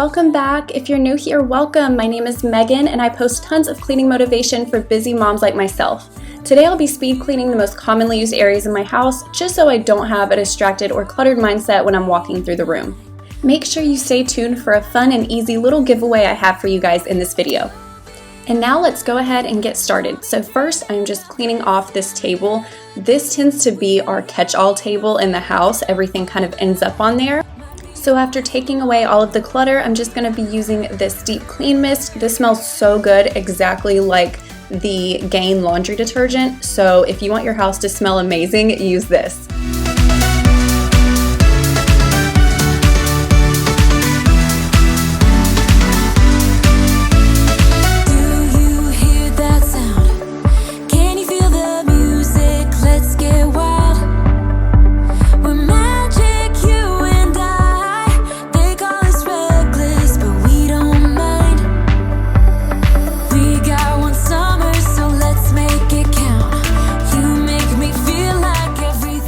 welcome back. If you're new here, welcome. My name is Megan and I post tons of cleaning motivation for busy moms like myself. Today I'll be speed cleaning the most commonly used areas in my house just so I don't have a distracted or cluttered mindset when I'm walking through the room. Make sure you stay tuned for a fun and easy little giveaway I have for you guys in this video. And now let's go ahead and get started. So first I'm just cleaning off this table. This tends to be our catch-all table in the house. Everything kind of ends up on there. So after taking away all of the clutter, I'm just going to be using this deep clean mist. This smells so good, exactly like the Gain laundry detergent. So if you want your house to smell amazing, use this.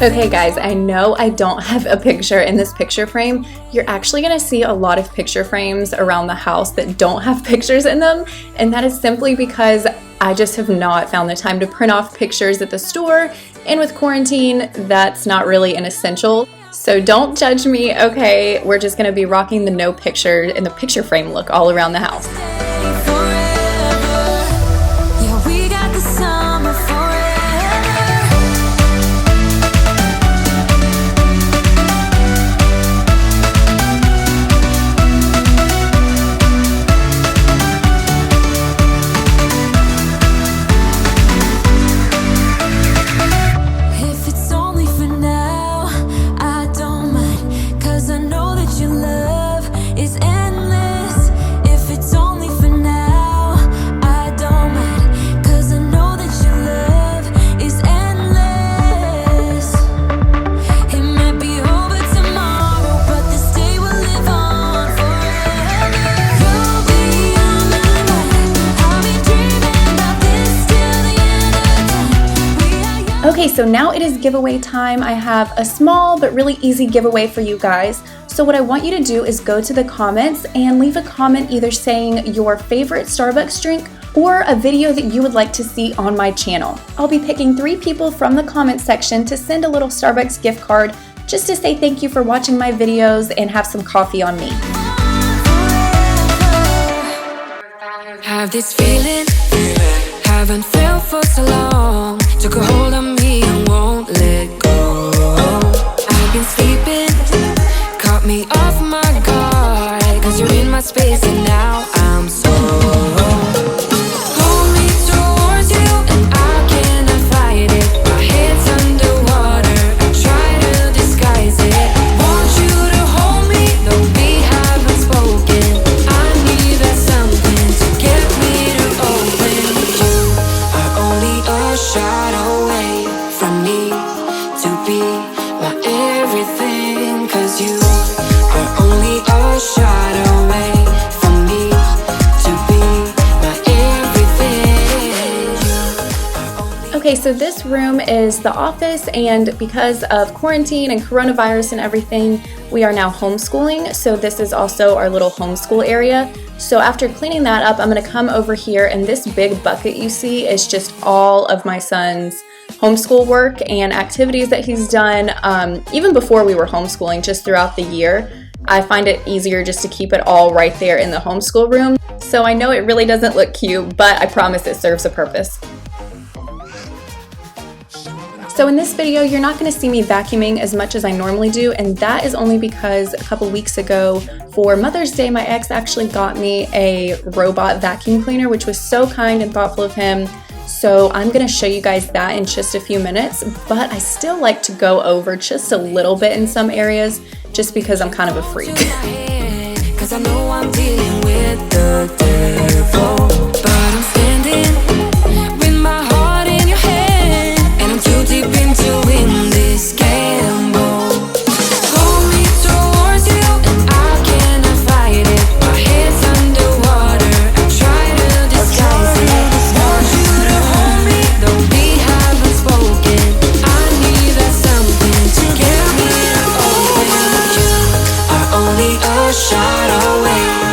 Okay guys, I know I don't have a picture in this picture frame. You're actually gonna see a lot of picture frames around the house that don't have pictures in them, and that is simply because I just have not found the time to print off pictures at the store, and with quarantine, that's not really an essential. So don't judge me, okay? We're just gonna be rocking the no picture and the picture frame look all around the house. Okay, so now it is giveaway time. I have a small but really easy giveaway for you guys. So what I want you to do is go to the comments and leave a comment either saying your favorite Starbucks drink or a video that you would like to see on my channel. I'll be picking 3 people from the comment section to send a little Starbucks gift card just to say thank you for watching my videos and have some coffee on me. Have this feeling, haven't felt for so long. Took a hold on me and won't let go. I've been sleeping, caught me off my guard, cause you're in my space and now I'm so hold me towards you and I cannot fight it. My head's underwater, I try to disguise it. Want you to hold me, though we haven't spoken. I need that something to get me to open. You are only a shot away from me to be my everything, cause you are only a shot away from me to be my everything. Okay, so this room is the office, and because of quarantine and coronavirus and everything, we are now homeschooling. So this is also our little homeschool area. So after cleaning that up, I'm gonna come over here, and this big bucket you see is just all of my son's homeschool work and activities that he's done even before we were homeschooling, just throughout the year. I find it easier just to keep it all right there in the homeschool room. So I know it really doesn't look cute, but I promise it serves a purpose. So in this video, you're not going to see me vacuuming as much as I normally do, and that is only because a couple weeks ago for Mother's Day, my ex actually got me a robot vacuum cleaner, which was so kind and thoughtful of him. So I'm going to show you guys that in just a few minutes, but I still like to go over just a little bit in some areas just because I'm kind of a freak. Cause I know I'm dealing with the devil, but I'm standing with my heart in your hand, and I'm too deep into win this gamble. Hold me towards you and I cannot fight it. My head's underwater, I try to disguise it. Want you to hold me, though we haven't spoken. I need that something to get me open. You are only a shot away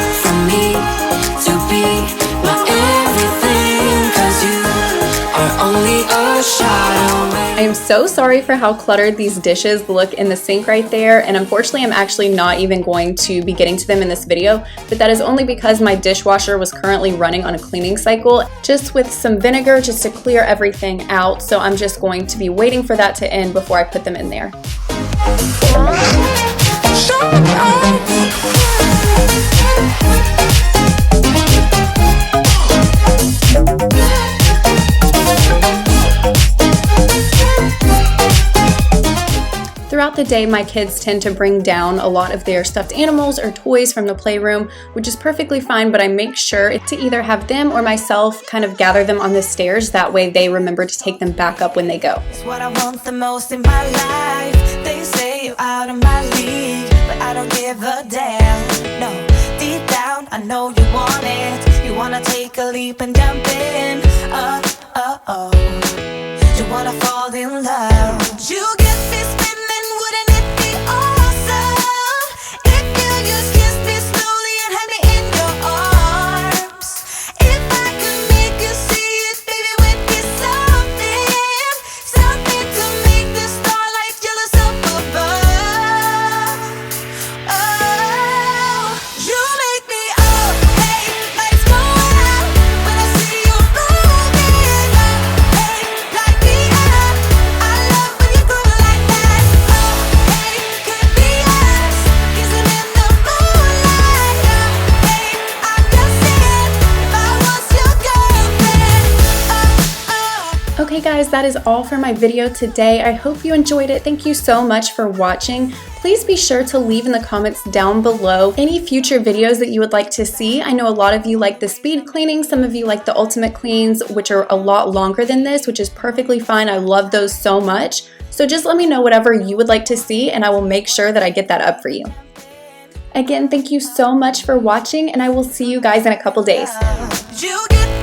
I am so sorry for how cluttered these dishes look in the sink right there, and unfortunately I'm actually not even going to be getting to them in this video, but that is only because my dishwasher was currently running on a cleaning cycle just with some vinegar just to clear everything out, so I'm just going to be waiting for that to end before I put them in there. Throughout the day, my kids tend to bring down a lot of their stuffed animals or toys from the playroom, which is perfectly fine, but I make sure to either have them or myself kind of gather them on the stairs. That way they remember to take them back up when they go. It's what I want the most in my life. They say you're out of my league, but I don't give a damn. No, deep down, I know you want it. You wanna take a leap and jump in. You wanna fall in love. You get me spinning, wouldn't it be awesome if you just kissed me slowly and had me in your arms? If I could make you see it, baby, would be something to make the starlight jealous up above. Oh, you make me up, hey, lights go out when I see you moving up, hey, light me up. I love when you go like that. Oh, hey, could be us kissing in the moonlight. Hey, I'm just saying, if I was your girlfriend. Okay guys, that is all for my video today. I hope you enjoyed it. Thank you so much for watching. Please be sure to leave in the comments down below any future videos that you would like to see. I know a lot of you like the speed cleaning, some of you like the ultimate cleans, which are a lot longer than this, which is perfectly fine. I love those so much. So just let me know whatever you would like to see and I will make sure that I get that up for you. Again, thank you so much for watching and I will see you guys in a couple days. You get